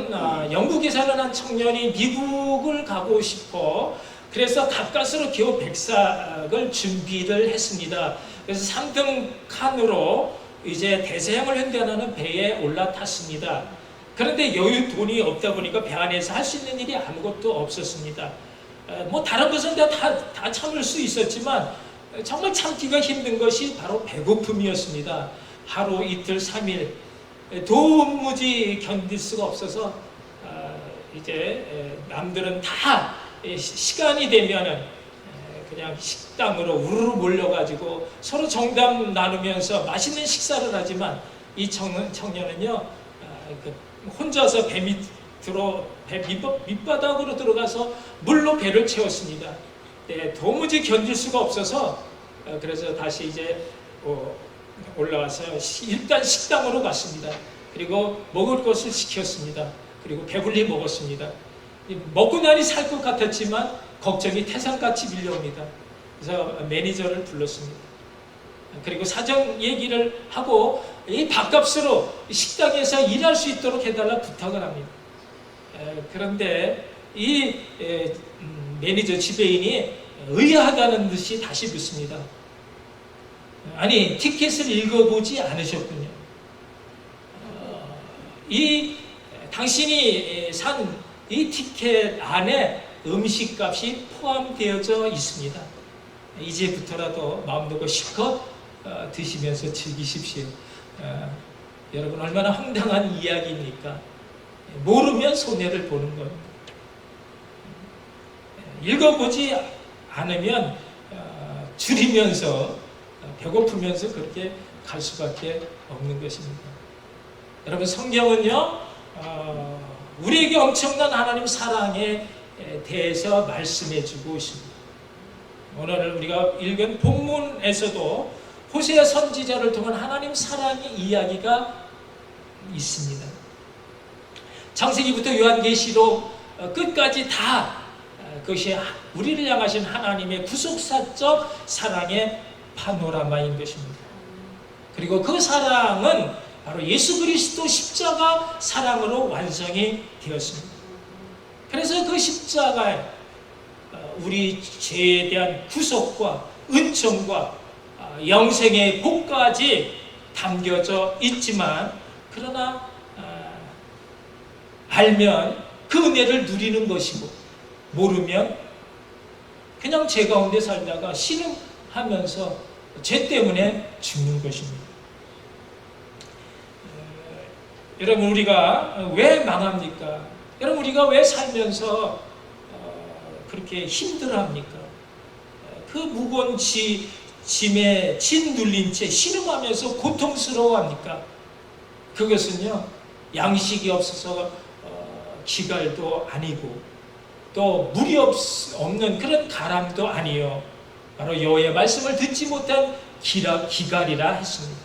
영국에 사는 한 청년이 미국을 가고 싶어 그래서 가까스로 겨우 백삭을 준비를 했습니다. 그래서 3등 칸으로 이제 대서양을 횡단하는 배에 올라탔습니다. 그런데 여유 돈이 없다 보니까 배 안에서 할 수 있는 일이 아무것도 없었습니다. 뭐 다른 것은 다 참을 수 있었지만 정말 참기가 힘든 것이 바로 배고픔이었습니다. 하루 이틀 3일 도무지 견딜 수가 없어서 이제 남들은 다 시간이 되면은 그냥 식당으로 우르르 몰려가지고 서로 정담 나누면서 맛있는 식사를 하지만 이 청년은요 혼자서 배 밑으로 배 밑바닥으로 들어가서 물로 배를 채웠습니다. 도무지 견딜 수가 없어서 그래서 다시 이제 올라와서 일단 식당으로 갔습니다. 그리고 먹을 것을 시켰습니다. 그리고 배불리 먹었습니다. 먹고 나니 살 것 같았지만 걱정이 태산같이 밀려옵니다. 그래서 매니저를 불렀습니다. 그리고 사정 얘기를 하고 이 밥값으로 식당에서 일할 수 있도록 해달라 부탁을 합니다. 그런데 이 매니저 지배인이 의아하다는 듯이 다시 묻습니다. 아니 티켓을 읽어보지 않으셨군요. 당신이 산 이 티켓 안에 음식값이 포함되어져 있습니다. 이제부터라도 마음 놓고 실컷 드시면서 즐기십시오. 여러분 얼마나 황당한 이야기입니까? 모르면 손해를 보는 겁니다. 읽어보지 않으면 줄이면서 배고프면서 그렇게 갈 수밖에 없는 것입니다. 여러분 성경은요 우리에게 엄청난 하나님 사랑에 대해서 말씀해주고 있습니다. 오늘 우리가 읽은 본문에서도 호세아 선지자를 통한 하나님 사랑의 이야기가 있습니다. 창세기부터 요한계시록 끝까지 다 그것이 우리를 향하신 하나님의 구속사적 사랑의 파노라마인 것입니다. 그리고 그 사랑은 바로 예수 그리스도 십자가 사랑으로 완성이 되었습니다. 그래서 그 십자가에 우리 죄에 대한 구속과 은총과 영생의 복까지 담겨져 있지만 그러나 알면 그 은혜를 누리는 것이고 모르면 그냥 죄 가운데 살다가 신음하면서 죄 때문에 죽는 것입니다. 여러분 우리가 왜 망합니까? 여러분 우리가 왜 살면서 그렇게 힘들어합니까? 그 무거운 짐에 짓눌린 채 신음하면서 고통스러워합니까? 그것은요 양식이 없어서 기갈도 아니고 또 물이 없는 그런 가람도 아니요 바로 여호와의 말씀을 듣지 못한 기갈이라 했습니다.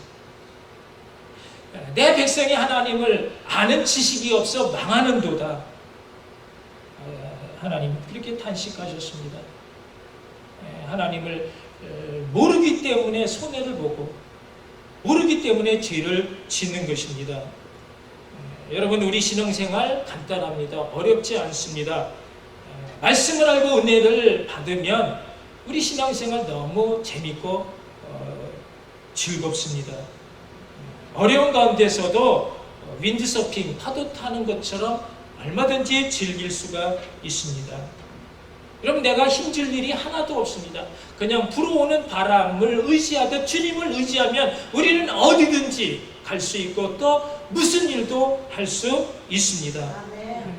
내 백성이 하나님을 아는 지식이 없어 망하는도다. 하나님 그렇게 탄식하셨습니다. 하나님을 모르기 때문에 손해를 보고 모르기 때문에 죄를 짓는 것입니다. 여러분 우리 신앙생활 간단합니다. 어렵지 않습니다. 말씀을 알고 은혜를 받으면 우리 신앙생활 너무 재밌고 즐겁습니다. 어려운 가운데서도 윈드서핑, 파도 타는 것처럼 얼마든지 즐길 수가 있습니다. 여러분 내가 힘줄 일이 하나도 없습니다. 그냥 불어오는 바람을 의지하듯 주님을 의지하면 우리는 어디든지 갈 수 있고 또 무슨 일도 할 수 있습니다.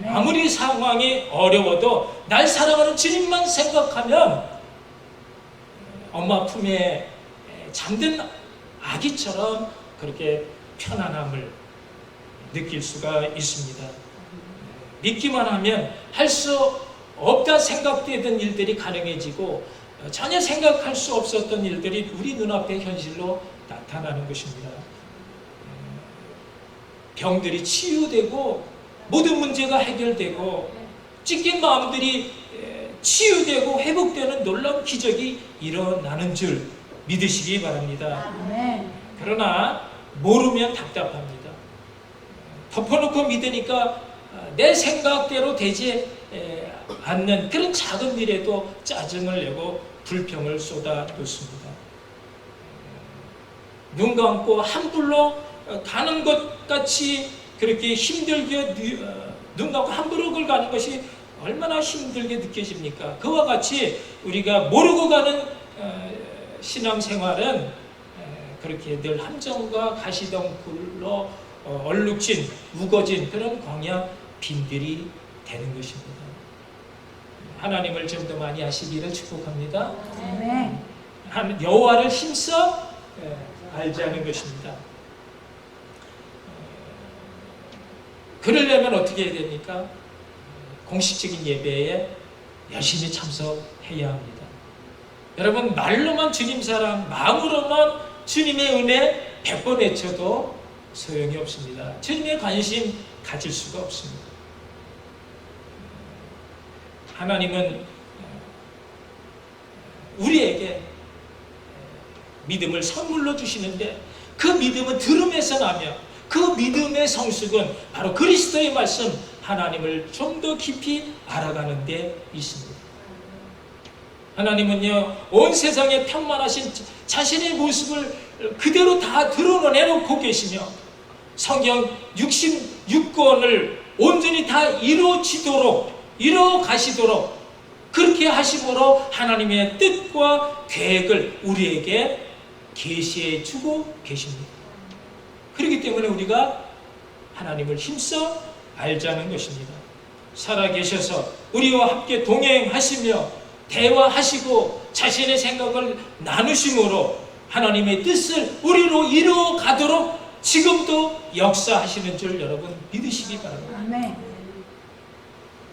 아무리 상황이 어려워도 날 사랑하는 주님만 생각하면 엄마 품에 잠든 아기처럼 그렇게 편안함을 느낄 수가 있습니다. 믿기만 하면 할 수 없다 생각되던 일들이 가능해지고 전혀 생각할 수 없었던 일들이 우리 눈앞에 현실로 나타나는 것입니다. 병들이 치유되고 모든 문제가 해결되고 찢긴 마음들이 치유되고 회복되는 놀라운 기적이 일어나는 줄 믿으시기 바랍니다. 그러나 모르면 답답합니다. 덮어놓고 믿으니까 내 생각대로 되지 않는 그런 작은 일에도 짜증을 내고 불평을 쏟아놓습니다. 눈 감고 함부로 가는 것 같이 그렇게 힘들게 눈 감고 함부로 가는 것이 얼마나 힘들게 느껴집니까? 그와 같이 우리가 모르고 가는 신앙생활은 그렇게 늘 함정과 가시덩굴로 얼룩진, 우거진 그런 광야 빈들이 되는 것입니다. 하나님을 좀 더 많이 아시기를 축복합니다. 여호와를 힘써 알자는 것입니다. 그러려면 어떻게 해야 됩니까? 공식적인 예배에 열심히 참석해야 합니다. 여러분, 말로만 주님 사랑, 마음으로만 주님의 은혜 100번 외쳐도 소용이 없습니다. 주님의 관심 가질 수가 없습니다. 하나님은 우리에게 믿음을 선물로 주시는데 그 믿음은 들음에서 나며 그 믿음의 성숙은 바로 그리스도의 말씀, 하나님을 좀 더 깊이 알아가는 데 있습니다. 하나님은요, 온 세상에 평만하신 자신의 모습을 그대로 다 드러내놓고 계시며 성경 66권을 온전히 다 이루어가시도록 그렇게 하심으로 하나님의 뜻과 계획을 우리에게 계시해 주고 계십니다. 그렇기 때문에 우리가 하나님을 힘써 알자는 것입니다. 살아계셔서 우리와 함께 동행하시며 대화하시고 자신의 생각을 나누심으로 하나님의 뜻을 우리로 이루어 가도록 지금도 역사하시는 줄 여러분 믿으시기 바랍니다. 아멘.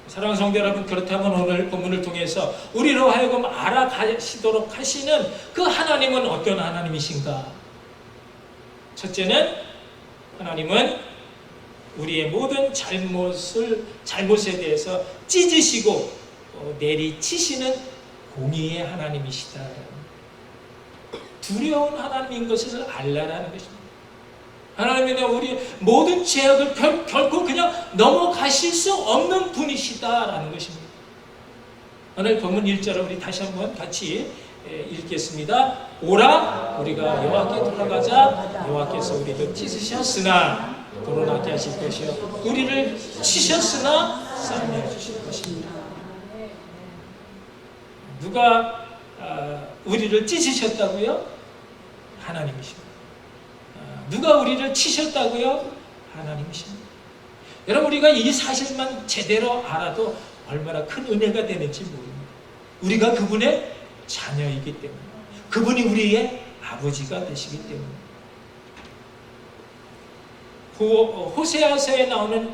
사랑하는 성도 여러분, 그렇다면 오늘 본문을 통해서 우리로 하여금 알아가시도록 하시는 그 하나님은 어떤 하나님이신가? 첫째는 하나님은 우리의 모든 잘못에 대해서 찢으시고 내리치시는 공의의 하나님이시다. 두려운 하나님인 것을 알라라는 것입니다. 하나님은 우리 모든 죄악을 결코 그냥 넘어가실 수 없는 분이시다라는 것입니다. 오늘 본문 1절을 우리 다시 한번 같이 읽겠습니다. 오라 우리가 여호와께 돌아가자. 여호와께서 우리를 찢으셨으나 도로나게 하실 것이요 우리를 치셨으나 싸매 주실 것입니다. 누가 우리를 찢으셨다고요? 하나님이십니다. 누가 우리를 치셨다고요? 하나님이십니다. 여러분, 우리가 이 사실만 제대로 알아도 얼마나 큰 은혜가 되는지 모릅니다. 우리가 그분의 자녀이기 때문에, 그분이 우리의 아버지가 되시기 때문에. 호세아서에 나오는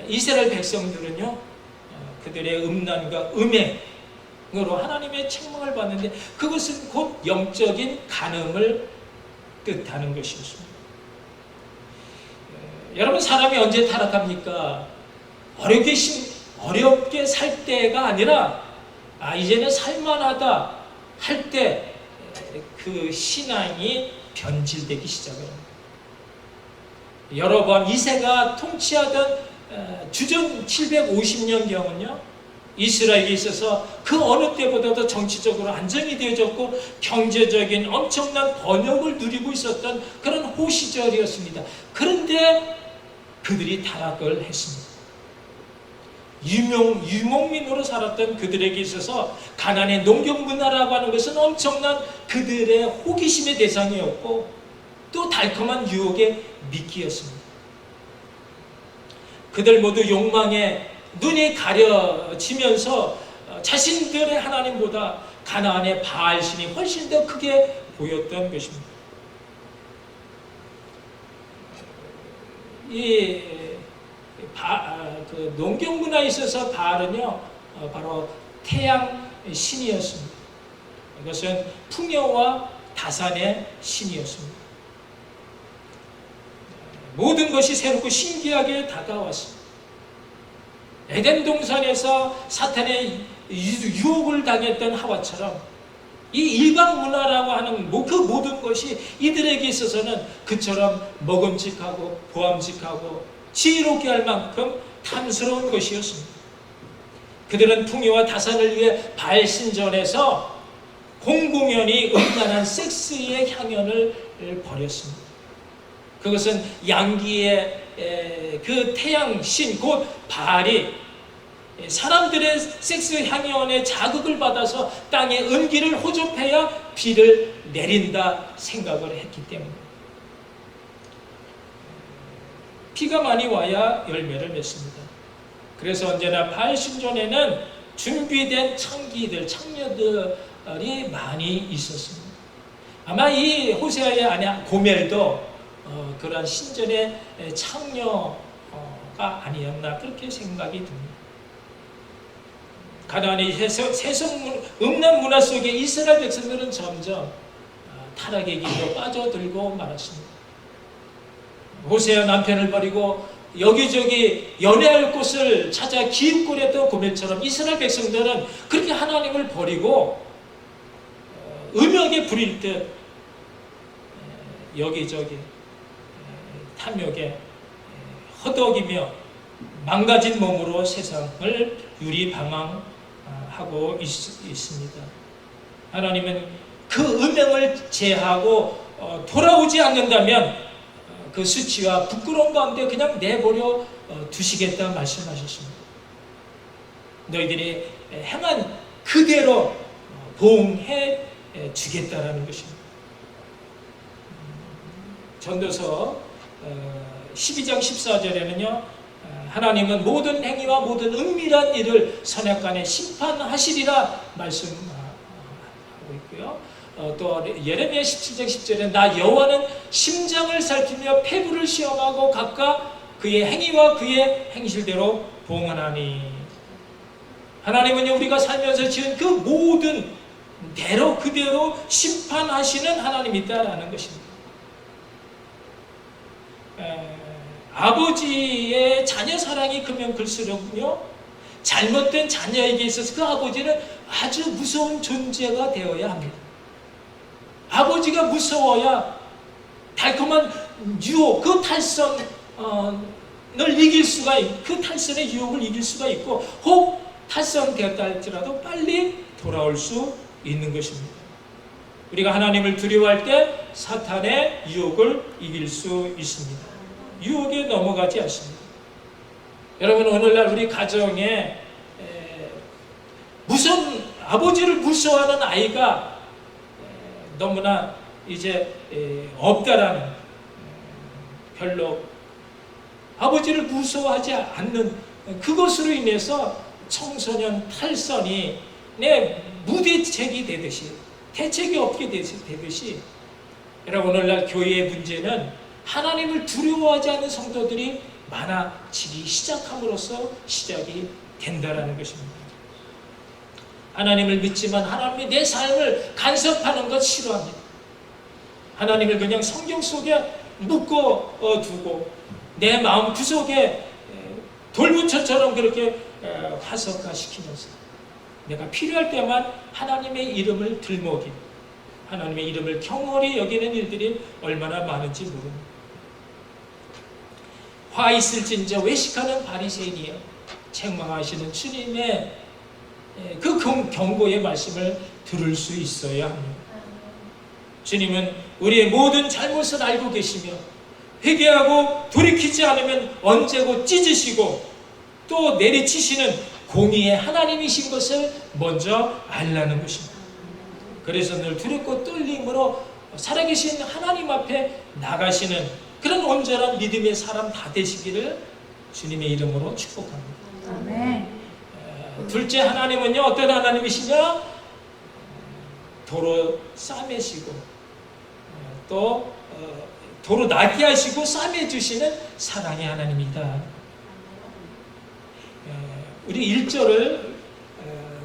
이스라엘 백성들은요, 그들의 음란과 음행으로 하나님의 책망을 받는데 그것은 곧 영적인 간음을 뜻하는 것이었습니다. 여러분, 사람이 언제 타락합니까? 어렵게 살 때가 아니라 이제는 살만하다 할 때 그 신앙이 변질되기 시작합니다. 여러 번 이새가 통치하던 주전 750년경은요 이스라엘에 있어서 그 어느 때보다도 정치적으로 안정이 되어졌고 경제적인 엄청난 번영을 누리고 있었던 그런 호시절이었습니다. 그런데 그들이 타락을 했습니다. 유목민으로 살았던 그들에게 있어서 가나안의 농경 문화라고 하는 것은 엄청난 그들의 호기심의 대상이었고 또 달콤한 유혹의 미끼였습니다. 그들 모두 욕망에 눈이 가려지면서 자신들의 하나님보다 가나안의 바알신이 훨씬 더 크게 보였던 것입니다. 그 농경 문화에 있어서 바알은요 바로 태양 신이었습니다. 이것은 풍요와 다산의 신이었습니다. 모든 것이 새롭고 신기하게 다가왔습니다. 에덴 동산에서 사탄의 유혹을 당했던 하와처럼 이 일반 문화라고 하는 그 모든 것이 이들에게 있어서는 그처럼 먹음직하고 보암직하고 지혜롭게 할 만큼 탐스러운 것이었습니다. 그들은 풍요와 다산을 위해 바알 신전에서 공공연히 음란한 섹스의 향연을 벌였습니다. 그것은 양기의 그 태양신 곧 바알이 사람들의 섹스 향연에 자극을 받아서 땅에 은기를 호접해야 비를 내린다 생각을 했기 때문입니다. 비가 많이 와야 열매를 맺습니다. 그래서 언제나 바알 신전에는 준비된 창녀들이 많이 있었습니다. 아마 이 호세아의 아내 고멜도 그런 신전의 창녀가 아니었나 그렇게 생각이 듭니다. 가나안의 음란 문화 속에 이스라엘 백성들은 점점 타락의 길로 빠져들고 말았습니다. 호세아 남편을 버리고 여기저기 연애할 곳을 찾아 기웃거렸던 고멜처럼 이스라엘 백성들은 그렇게 하나님을 버리고 음욕에 부릴 듯 여기저기 탐욕에 허덕이며 망가진 몸으로 세상을 유리방황하고 있습니다. 하나님은 그 음행을 제하고 돌아오지 않는다면 그 수치와 부끄러움 가운데 그냥 내버려 두시겠다 말씀하셨습니다. 너희들이 행한 그대로 보응해 주겠다라는 것입니다. 전도서 12장 14절에는요 하나님은 모든 행위와 모든 은밀한 일을 선악간에 심판하시리라 말씀하고 있고요. 또 예레미야 17장 10절에 나 여호와는 심장을 살피며 폐부를 시험하고 각각 그의 행위와 그의 행실대로 보응하나니. 하나님은요 우리가 살면서 지은 그 모든 대로 그대로 심판하시는 하나님이다라는 것입니다. 아버지의 자녀 사랑이 크면 클수록요 잘못된 자녀에게 있어서 그 아버지는 아주 무서운 존재가 되어야 합니다. 아버지가 무서워야 달콤한 유혹, 그 탈선을 이길 수가 있고 그 탈선의 유혹을 이길 수가 있고 혹 탈선되었다 할지라도 빨리 돌아올 수 있는 것입니다. 우리가 하나님을 두려워할 때 사탄의 유혹을 이길 수 있습니다. 유혹에 넘어가지 않습니다. 여러분 오늘날 우리 가정에 아버지를 무서워하는 아이가 너무나 이제 없다라는 별로 아버지를 무서워하지 않는 그것으로 인해서 청소년 탈선이 무대책이 되듯이 대책이 없게 되듯이 여러분 오늘날 교회의 문제는 하나님을 두려워하지 않는 성도들이 많아지기 시작함으로써 시작이 된다라는 것입니다. 하나님을 믿지만 하나님이 내 삶을 간섭하는 것 싫어합니다. 하나님을 그냥 성경 속에 묶어 두고 내 마음 구석에 돌부처처럼 그렇게 화석화시키면서 내가 필요할 때만 하나님의 이름을 들먹이고 하나님의 이름을 경홀히 여기는 일들이 얼마나 많은지 모릅니다. 화 있을진저 외식하는 바리새인이여 책망하시는 주님의 그 경고의 말씀을 들을 수 있어야 합니다. 주님은 우리의 모든 잘못을 알고 계시며 회개하고 돌이키지 않으면 언제고 찢으시고 또 내리치시는 공의의 하나님이신 것을 먼저 알라는 것입니다. 그래서 늘 두렵고 떨림으로 살아계신 하나님 앞에 나가시는 그런 온전한 믿음의 사람 다 되시기를 주님의 이름으로 축복합니다. 아멘. 둘째 하나님은요 어떤 하나님이시냐? 도로 싸매시고 또 도로 나게 하시고 싸매주시는 사랑의 하나님이다. 우리 1절을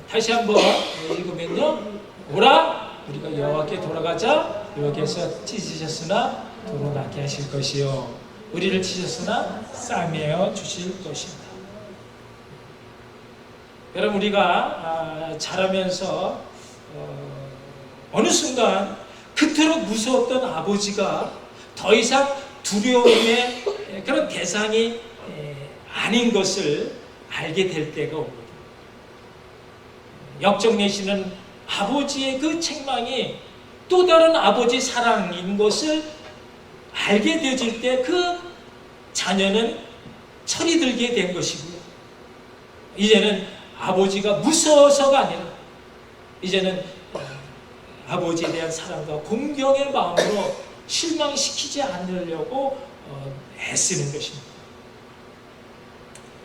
다시 한번 읽으면요 오라 우리가 여호와께 돌아가자. 여호와께서 찢으셨으나 도로 나게 하실 것이요 우리를 치셨으나 싸매어 주실 것입니다. 여러분 우리가 자라면서 어느 순간 그토록 무서웠던 아버지가 더 이상 두려움의 그런 대상이 아닌 것을 알게 될 때가 옵니다. 역정내시는 아버지의 그 책망이 또 다른 아버지 사랑인 것을 알게 되어질 때 그 자녀는 철이 들게 된 것이고요. 이제는 아버지가 무서워서가 아니라 이제는 아버지에 대한 사랑과 공경의 마음으로 실망시키지 않으려고 애쓰는 것입니다.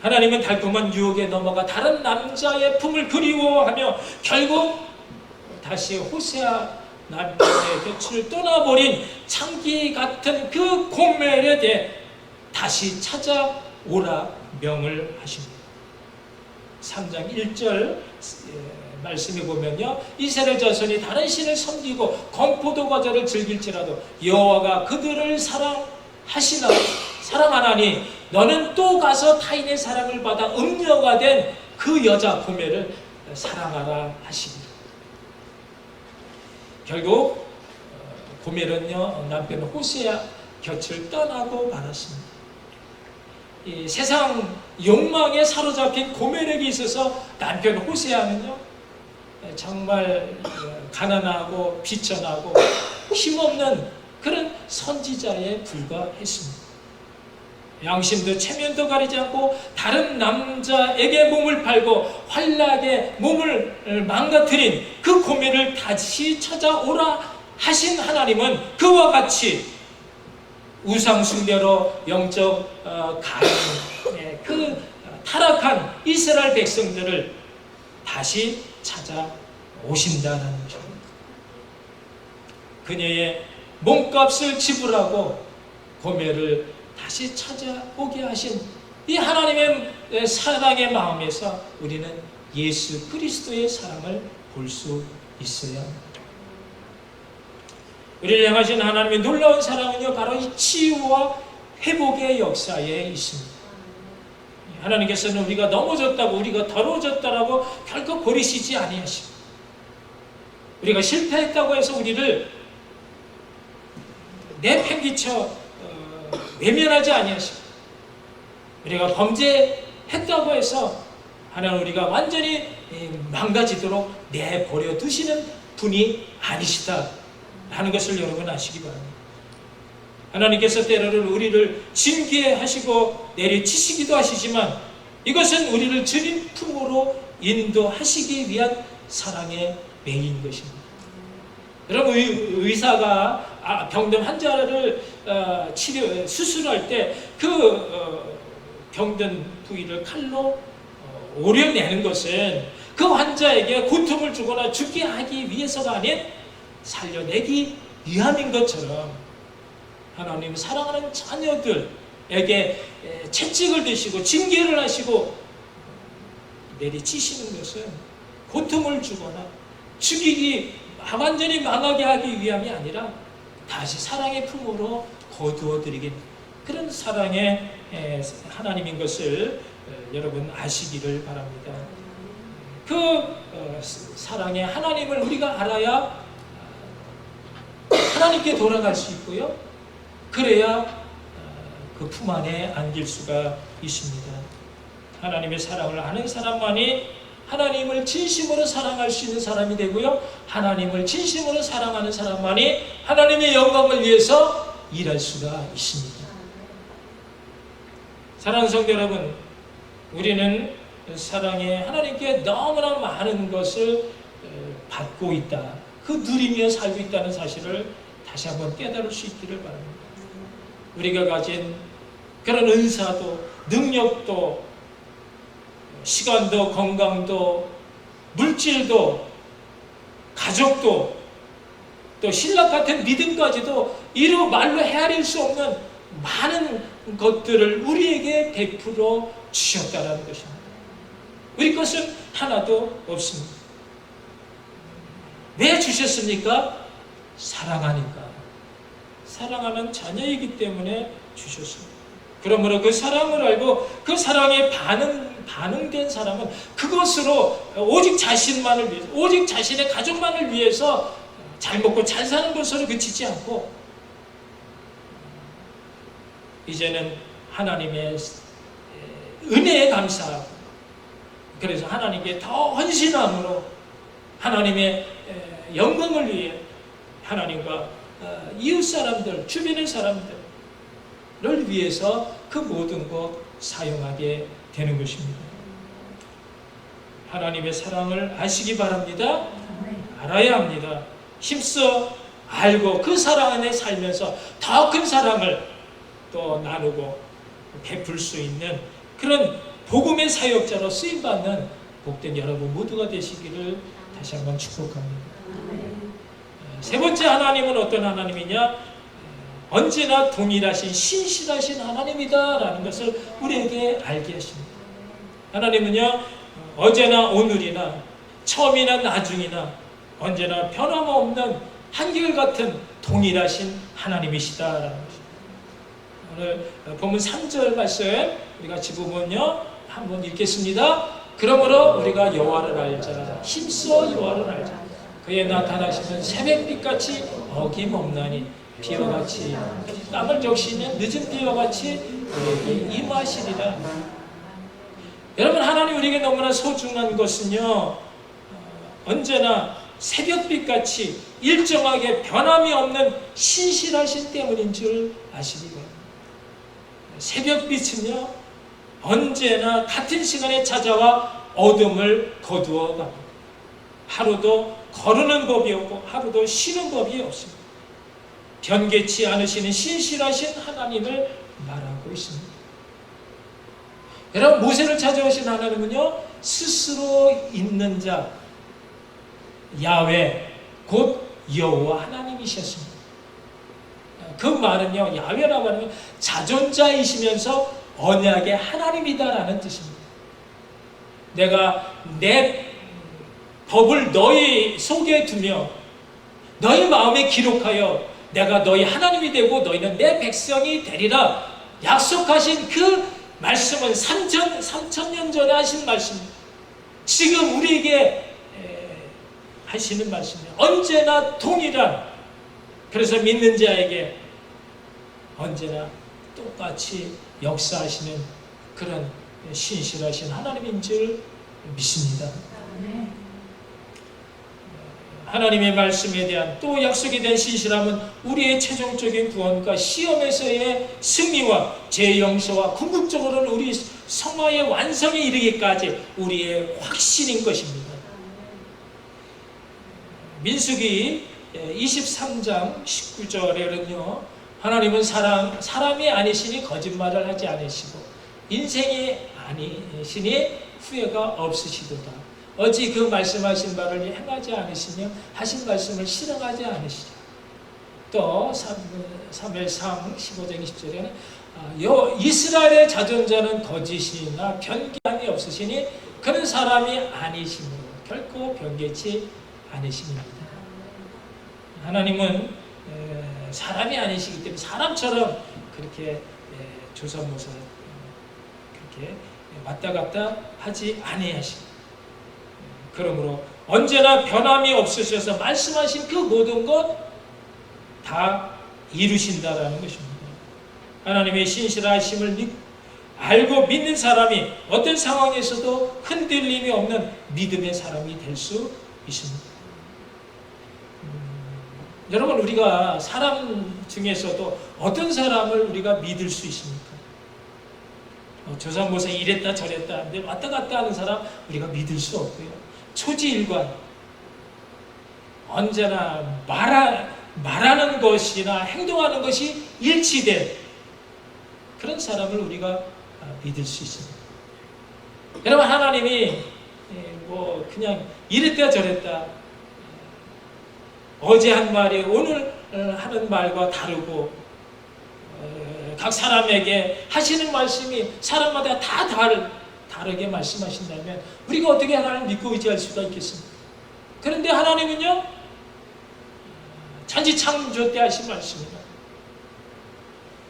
하나님은 달콤한 유혹에 넘어가 다른 남자의 품을 그리워하며 결국 다시 호세아 남편의 곁을 떠나버린 창기 같은 그 고멜에 대해 다시 찾아오라 명을 하십니다. 3장 1절 말씀해 보면요, 이스라엘 자손이 다른 신을 섬기고 건포도 과자를 즐길지라도 여호와가 그들을 사랑하나니 너는 또 가서 타인의 사랑을 받아 음녀가 된 그 여자 고멜을 사랑하라 하시니, 결국 고멜은요 남편 호세아 곁을 떠나고 말았습니다. 이 세상 욕망에 사로잡힌 고멜에게 있어서 남편 호세아는요 정말 가난하고 비천하고 힘없는 그런 선지자에 불과했습니다. 양심도 체면도 가리지 않고 다른 남자에게 몸을 팔고 환락에 몸을 망가뜨린 그 고멜을 다시 찾아오라 하신 하나님은 그와 같이 우상 숭배로 영적 가인, 그 타락한 이스라엘 백성들을 다시 찾아오신다는 것입니다. 그녀의 몸값을 지불하고 고멜을 다시 찾아오게 하신 이 하나님의 사랑의 마음에서 우리는 예수 그리스도의 사랑을 볼 수 있어야 합니다. 우리를 향하신 하나님의 놀라운 사랑은요 바로 이 치유와 회복의 역사에 있습니다. 하나님께서는 우리가 넘어졌다고, 우리가 더러워졌다라고 결코 버리시지 아니하시고, 우리가 실패했다고 해서 우리를 내팽개쳐 외면하지 아니하시고, 우리가 범죄했다고 해서 하나님 우리가 완전히 망가지도록 내버려 두시는 분이 아니시다 하는 것을 여러분 아시기 바랍니다. 하나님께서 때로는 우리를 징계하시고 내리치시기도 하시지만 이것은 우리를 주님 품으로 인도하시기 위한 사랑의 매인 것입니다. 여러분, 의사가 병든 환자를 수술할 때 그 병든 부위를 칼로 오려내는 것은 그 환자에게 고통을 주거나 죽게 하기 위해서가 아닌 살려내기 위함인 것처럼, 하나님 사랑하는 자녀들에게 채찍을 드시고 징계를 하시고 내리치시는 것은 고통을 주거나 죽이기, 완전히 망하게 하기 위함이 아니라 다시 사랑의 품으로 거두어드리긴, 그런 사랑의 하나님인 것을 여러분 아시기를 바랍니다. 그 사랑의 하나님을 우리가 알아야 하나님께 돌아갈 수 있고요, 그래야 그 품 안에 안길 수가 있습니다. 하나님의 사랑을 아는 사람만이 하나님을 진심으로 사랑할 수 있는 사람이 되고요, 하나님을 진심으로 사랑하는 사람만이 하나님의 영광을 위해서 일할 수가 있습니다. 사랑하는 성도 여러분, 우리는 사랑에 하나님께 너무나 많은 것을 받고 있다, 그 누리며 살고 있다는 사실을 다시 한번 깨달을 수 있기를 바랍니다. 우리가 가진 그런 은사도, 능력도, 시간도, 건강도, 물질도, 가족도, 또 신랑 같은 믿음까지도 이루 말로 헤아릴 수 없는 많은 것들을 우리에게 베풀어 주셨다는 것입니다. 우리 것은 하나도 없습니다. 왜 주셨습니까? 사랑하니까. 사랑하는 자녀이기 때문에 주셨습니다. 그러므로 그 사랑을 알고 그 사랑에 반응된 사람은 그것으로 오직 자신만을 위해서, 오직 자신의 가족만을 위해서 잘 먹고 잘 사는 것으로 그치지 않고 이제는 하나님의 은혜에 감사하고, 그래서 하나님께 더 헌신함으로 하나님의 영광을 위해 하나님과 이웃 사람들, 주변의 사람들을 위해서 그 모든 것 사용하게 되는 것입니다. 하나님의 사랑을 아시기 바랍니다. 알아야 합니다. 힘써 알고 그 사랑 안에 살면서 더 큰 사랑을 또 나누고 베풀 수 있는 그런 복음의 사역자로 쓰임받는 복된 여러분 모두가 되시기를 다시 한번 축복합니다. 세 번째 하나님은 어떤 하나님이냐? 언제나 동일하신 신실하신 하나님이다라는 것을 우리에게 알게 하십니다. 하나님은요, 어제나 오늘이나 처음이나 나중이나 언제나 변함없는 한결같은 동일하신 하나님이시다라는 것입니다. 오늘 본문 3절 말씀 우리 같이 보면요, 한번 읽겠습니다. 그러므로 우리가 여호와를 알자, 힘써 여호와를 알자. 그의 나타나시면 새벽빛같이 어김없나니 비와 같이 땀을 적시는 늦은 비와 같이 우리에게 임하시리라. 여러분, 하나님 우리에게 너무나 소중한 것은요, 언제나 새벽빛같이 일정하게 변함이 없는 신실하신 때문인 줄 아시기 바랍니다. 새벽빛은요, 언제나 같은 시간에 찾아와 어둠을 거두어 갑니다. 하루도 거르는 법이 없고 하루도 쉬는 법이 없습니다. 변개치 않으시는 신실하신 하나님을 말하고 있습니다. 여러분, 모세를 찾아오신 하나님은요, 스스로 있는 자 야훼 곧 여호와 하나님이셨습니다. 그 말은요, 야훼라고 하는 건 자존자이시면서 언약의 하나님이다라는 뜻입니다. 내가 내 법을 너희 속에 두며 너희 마음에 기록하여 내가 너희 하나님이 되고 너희는 내 백성이 되리라 약속하신 그 말씀은 3,000년 전에 하신 말씀입니다. 지금 우리에게 하시는 말씀이에요. 언제나 동일한, 그래서 믿는 자에게 언제나 똑같이 역사하시는 그런 신실하신 하나님인 줄 믿습니다. 하나님의 말씀에 대한 또 약속에 대한 신실함은 우리의 최종적인 구원과 시험에서의 승리와 죄 용서와 궁극적으로는 우리 성화의 완성에 이르기까지 우리의 확신인 것입니다. 민수기 23장 19절에는요, 하나님은 사람이 아니시니 거짓말을 하지 않으시고 인생이 아니시니 후회가 없으시도다. 어찌 그 말씀하신 바를 행하지 않으시며 하신 말씀을 실행하지 않으시죠. 또 사무엘상 15장 20절에는 이스라엘의 자존자는 거짓이나 변개함이 없으시니 그런 사람이 아니시므로 결코 변개치 않으십니다. 하나님은 사람이 아니시기 때문에 사람처럼 그렇게 조선모사 그렇게 왔다 갔다 하지 아니하십니다. 그러므로 언제나 변함이 없으셔서 말씀하신 그 모든 것 다 이루신다라는 것입니다. 하나님의 신실하심을 알고 믿는 사람이 어떤 상황에서도 흔들림이 없는 믿음의 사람이 될 수 있습니다. 여러분, 우리가 사람 중에서도 어떤 사람을 우리가 믿을 수 있습니까? 조선모사 이랬다 저랬다 근데 왔다 갔다 하는 사람 우리가 믿을 수 없고요. 초지일관, 언제나 말하는 것이나 행동하는 것이 일치된 그런 사람을 우리가 믿을 수 있습니다. 여러분, 하나님이 뭐 그냥 이랬다 저랬다, 어제 한 말이 오늘 하는 말과 다르고 각 사람에게 하시는 말씀이 사람마다 다 다르게 말씀하신다면 우리가 어떻게 하나님을 믿고 의지할 수가 있겠습니까? 그런데 하나님은요, 천지창조 때 하신 말씀입니다.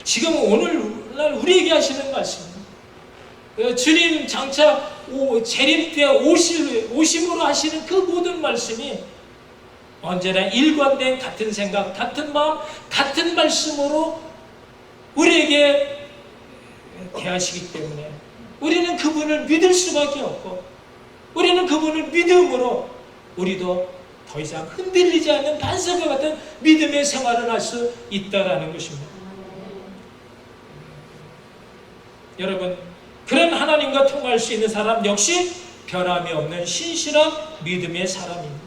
지금 오늘날 우리에게 하시는 말씀입니다. 주님 장차 재림 때 오심으로 하시는 그 모든 말씀이 언제나 일관된 같은 생각, 같은 마음, 같은 말씀으로 우리에게 대하시기 때문에 우리는 그분을 믿을 수밖에 없고, 우리는 그분을 믿음으로 우리도 더 이상 흔들리지 않는 반석과 같은 믿음의 생활을 할 수 있다라는 것입니다. 여러분, 그런 하나님과 통할 수 있는 사람 역시 변함이 없는 신실한 믿음의 사람입니다.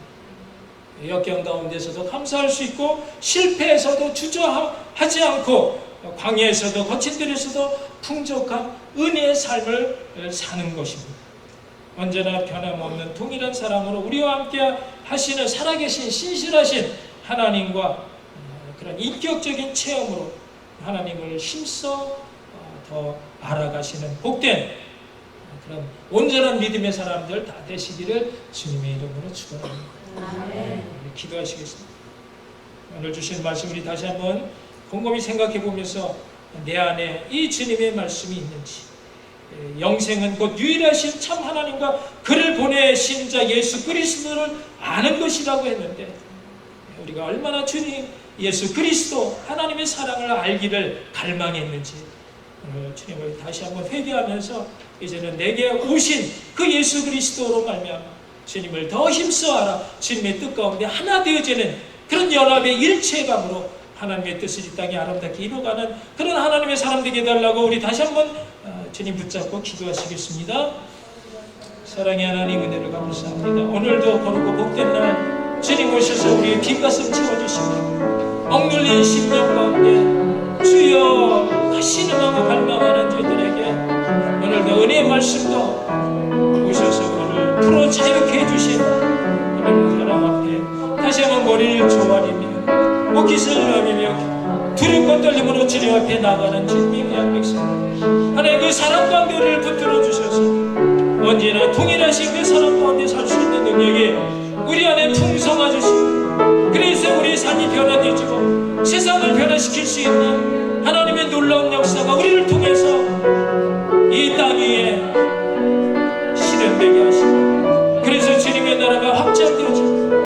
역경 가운데서도 감사할 수 있고, 실패에서도 주저하지 않고, 광야에서도 거친 들에서도 풍족한 은혜의 삶을 사는 것입니다. 언제나 변함없는 동일한 사랑으로 우리와 함께 하시는 살아계신 신실하신 하나님과 그런 인격적인 체험으로 하나님을 힘써 더 알아가시는 복된 그런 온전한 믿음의 사람들 다 되시기를 주님의 이름으로 축원합니다. 기도하시겠습니다. 오늘 주신 말씀 우리 다시 한번 곰곰이 생각해 보면서 내 안에 이 주님의 말씀이 있는지, 영생은 곧 유일하신 참 하나님과 그를 보내신 자 예수 그리스도를 아는 것이라고 했는데, 우리가 얼마나 주님 예수 그리스도 하나님의 사랑을 알기를 갈망했는지 오늘 주님을 다시 한번 회개하면서 이제는 내게 오신 그 예수 그리스도로 말미암아 주님을 더 힘써 알아 주님의 뜻 가운데 하나 되어지는 그런 연합의 일체감으로 하나님의 뜻을 이 땅에 아름답게 이루어가는 그런 하나님의 사람 되게 해달라고 우리 다시 한번 주님 붙잡고 기도하시겠습니다. 사랑의 하나님, 은혜를 감사합니다. 오늘도 거룩고 복된 날 주님 오셔서 우리의 빈 가슴 채워주시고, 억눌린 심령 가운데 주여 하시는 마음을 갈망하는 저희들에게 오늘도 은혜의 말씀도 오셔서 오늘 풀어 자유케 해주신 하나님 사람 앞에 다시 한번 머리를 조아리며 목깃을 누르며 두렵고 떨림으로 주님 앞에 나가는 주님의 귀한 백성, 하나님 그 사랑 가운데를 붙들어 주셔서 언제나 동일하신 그 사랑 가운데 살 수 있는 능력이 우리 안에 풍성하 주시고, 그래서 우리의 삶이 변화되어지고 세상을 변화시킬 수 있는 하나님의 놀라운 역사가 우리를